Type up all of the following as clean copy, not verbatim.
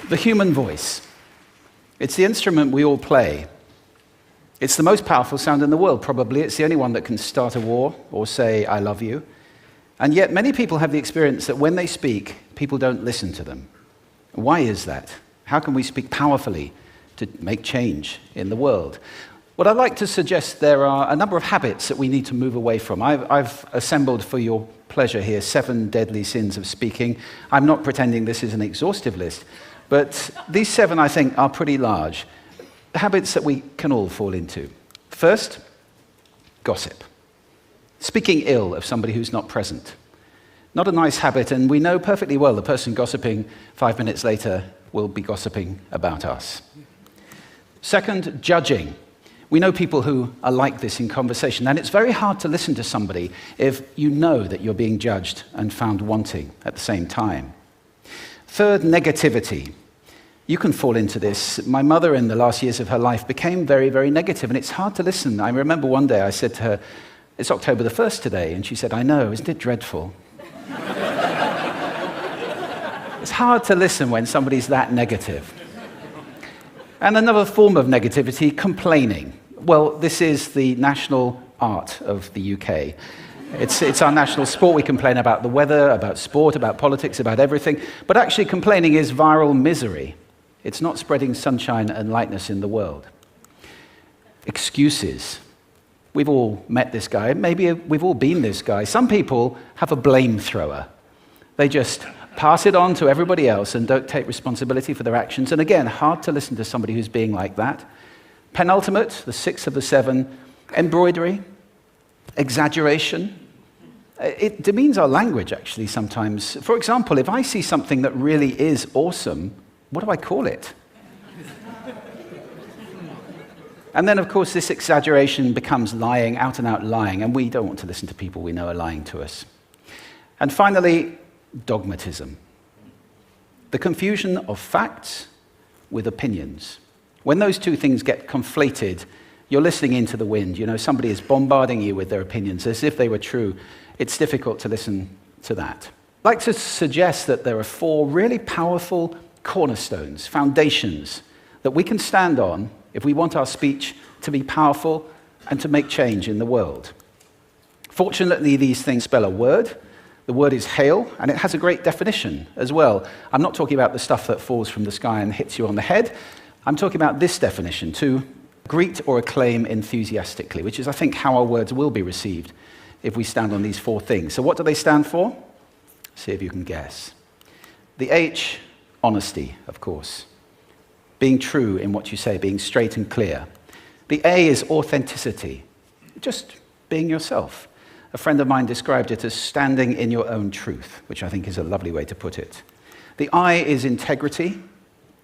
The human voice. It's the instrument we all play. It's the most powerful sound in the world, probably. It's the only one that can start a war or say, I love you. And yet many people have the experience that when they speak, people don't listen to them. Why is that? How can we speak powerfully to make change in the world? What I'd like to suggest, there are a number of habits that we need to move away from. I've assembled for your pleasure here 7 deadly sins of speaking. I'm not pretending this is an exhaustive list, but these 7, I think, are pretty large. Habits that we can all fall into. First, gossip. Speaking ill of somebody who's not present. Not a nice habit, and we know perfectly well the person gossiping 5 minutes later will be gossiping about us. Second, judging. We know people who are like this in conversation, and it's very hard to listen to somebody if you know that you're being judged and found wanting at the same time. Third, negativity. You can fall into this. My mother, in the last years of her life, became very, very negative, and it's hard to listen. I remember one day I said to her, it's October the 1st today, and she said, I know, isn't it dreadful? It's hard to listen when somebody's that negative. And another form of negativity, complaining. Well, this is the national art of the UK. It's our national sport. We complain about the weather, about sport, about politics, about everything. But actually, complaining is viral misery. It's not spreading sunshine and lightness in the world. Excuses. We've all met this guy. Maybe we've all been this guy. Some people have a blame thrower. They just pass it on to everybody else and don't take responsibility for their actions. And again, hard to listen to somebody who's being like that. Penultimate, the 6th of the 7, embroidery, exaggeration. It demeans our language, actually, sometimes. For example, if I see something that really is awesome, what do I call it? And then, of course, this exaggeration becomes lying, out and out lying, and we don't want to listen to people we know are lying to us. And finally, dogmatism. The confusion of facts with opinions. When those two things get conflated, you're listening into the wind. You know, somebody is bombarding you with their opinions as if they were true. It's difficult to listen to that. I'd like to suggest that there are 4 really powerful cornerstones, foundations, that we can stand on if we want our speech to be powerful and to make change in the world. Fortunately, these things spell a word. The word is hail, and it has a great definition as well. I'm not talking about the stuff that falls from the sky and hits you on the head. I'm talking about this definition, to greet or acclaim enthusiastically, which is, I think, how our words will be received if we stand on these 4 things. So what do they stand for? See if you can guess. The H, honesty, of course. Being true in what you say, being straight and clear. The A is authenticity, just being yourself. A friend of mine described it as standing in your own truth, which I think is a lovely way to put it. The I is integrity,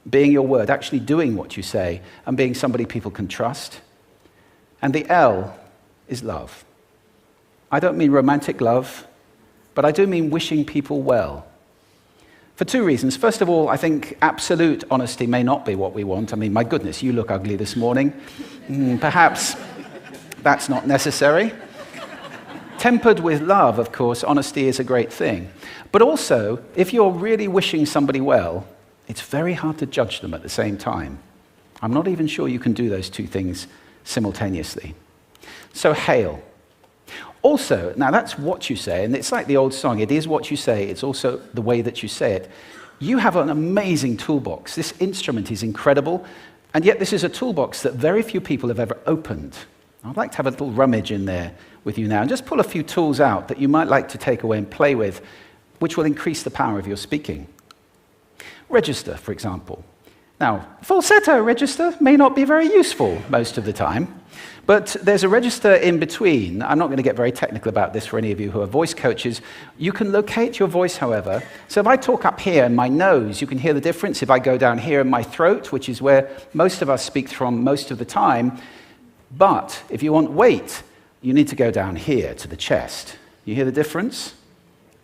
being your word, actually doing what you say, and being somebody people can trust. And the L is love. I don't mean romantic love, but I do mean wishing people well. For 2 reasons. First of all, I think absolute honesty may not be what we want. I mean, my goodness, you look ugly this morning. Perhaps that's not necessary. Tempered with love, of course, honesty is a great thing. But also, if you're really wishing somebody well, it's very hard to judge them at the same time. I'm not even sure you can do those 2 things simultaneously. So, hail. Also, now that's what you say, and it's like the old song, it is what you say, it's also the way that you say it. You have an amazing toolbox. This instrument is incredible, and yet this is a toolbox that very few people have ever opened. I'd like to have a little rummage in there with you now, and just pull a few tools out that you might like to take away and play with, which will increase the power of your speaking. Register, for example. Now, falsetto register may not be very useful most of the time, but there's a register in between. I'm not going to get very technical about this for any of you who are voice coaches. You can locate your voice, however. So if I talk up here in my nose, you can hear the difference. If I go down here in my throat, which is where most of us speak from most of the time, but if you want weight, you need to go down here to the chest. You hear the difference?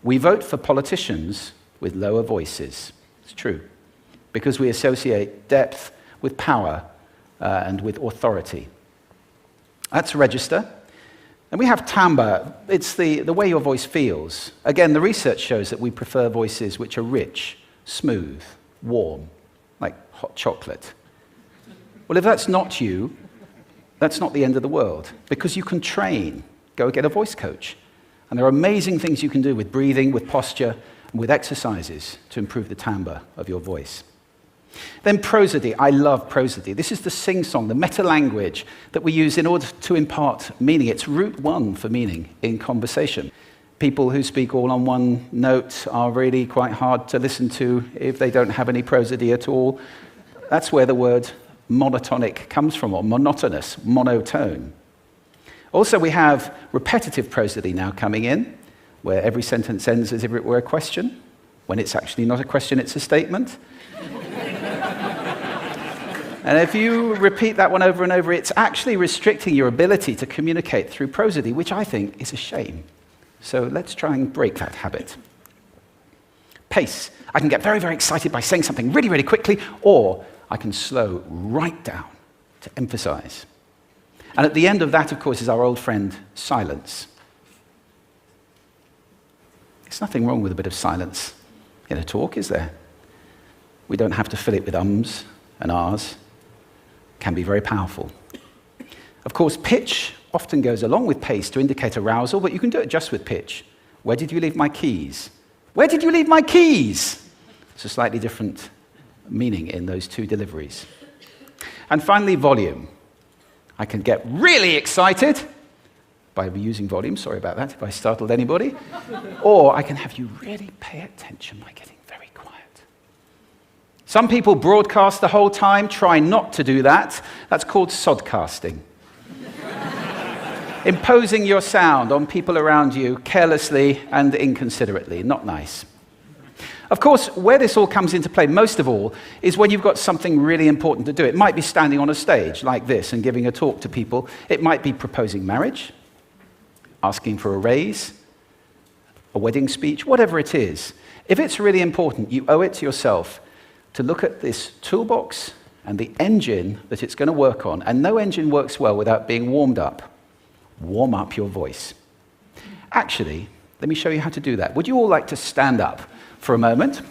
We vote for politicians with lower voices. It's true, because we associate depth with power and with authority. That's register. And we have timbre. It's the way your voice feels. Again, the research shows that we prefer voices which are rich, smooth, warm, like hot chocolate. Well, if that's not you, that's not the end of the world, because you can train. Go get a voice coach. And there are amazing things you can do with breathing, with posture, and with exercises to improve the timbre of your voice. Then prosody. I love prosody. This is the sing-song, the meta-language that we use in order to impart meaning. It's route one for meaning in conversation. People who speak all on one note are really quite hard to listen to if they don't have any prosody at all. That's where the word monotonic comes from, or monotonous, monotone. Also, we have repetitive prosody now coming in, where every sentence ends as if it were a question. When it's actually not a question, it's a statement. And if you repeat that one over and over, it's actually restricting your ability to communicate through prosody, which I think is a shame. So let's try and break that habit. Pace. I can get very, very excited by saying something really, really quickly, or I can slow right down to emphasize. And at the end of that, of course, is our old friend, silence. There's nothing wrong with a bit of silence in a talk, is there? We don't have to fill it with ums and ahs. It can be very powerful. Of course, pitch often goes along with pace to indicate arousal, but you can do it just with pitch. Where did you leave my keys? Where did you leave my keys? It's a slightly different meaning in those two deliveries. And finally, volume. I can get really excited by using volume. Sorry about that if I startled anybody. Or I can have you really pay attention by getting very quiet. Some people broadcast the whole time. Try not to do that. That's called sodcasting. Imposing your sound on people around you carelessly and inconsiderately. Not nice. Of course, where this all comes into play most of all is when you've got something really important to do. It might be standing on a stage like this and giving a talk to people. It might be proposing marriage, asking for a raise, a wedding speech, whatever it is. If it's really important, you owe it to yourself to look at this toolbox and the engine that it's going to work on. And no engine works well without being warmed up. Warm up your voice. Actually, let me show you how to do that. Would you all like to stand up for a moment?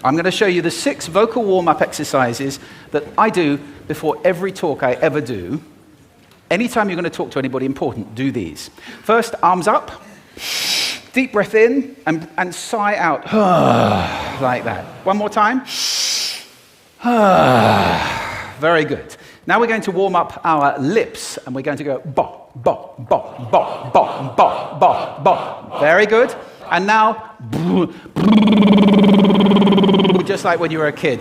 I'm going to show you the 6 vocal warm-up exercises that I do before every talk I ever do. Anytime you're going to talk to anybody important, do these. First, arms up, deep breath in, and sigh out, like that. One more time. Very good. Now we're going to warm up our lips, and we're going to go bop, bop, bop, bop, bop, bop, bop, bop. Very good. And now, just like when you were a kid.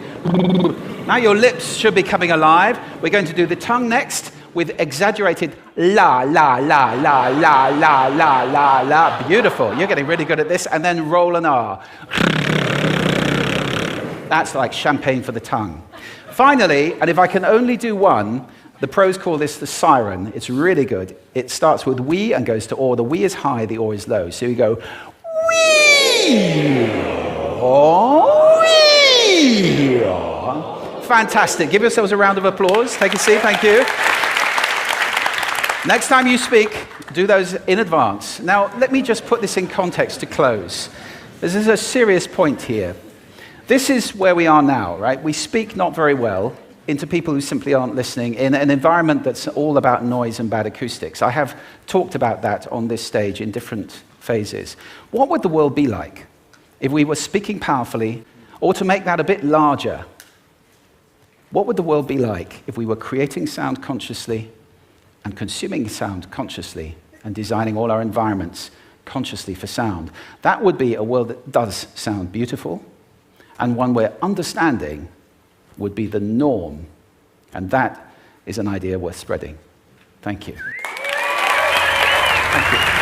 Now your lips should be coming alive. We're going to do the tongue next with exaggerated la, la, la, la, la, la, la, la, la. Beautiful. You're getting really good at this. And then roll an R. That's like champagne for the tongue. Finally, and if I can only do one, the pros call this the siren. It's really good. It starts with we and goes to or. The we is high, the or is low. So you go wee, or wee. Fantastic. Give yourselves a round of applause. Take a seat. Thank you. Next time you speak, do those in advance. Now, let me just put this in context to close. This is a serious point here. This is where we are now, right? We speak not very well into people who simply aren't listening in an environment that's all about noise and bad acoustics. I have talked about that on this stage in different phases. What would the world be like if we were speaking powerfully, or to make that a bit larger, what would the world be like if we were creating sound consciously and consuming sound consciously and designing all our environments consciously for sound? That would be a world that does sound beautiful, and one where understanding would be the norm. And that is an idea worth spreading. Thank you. Thank you.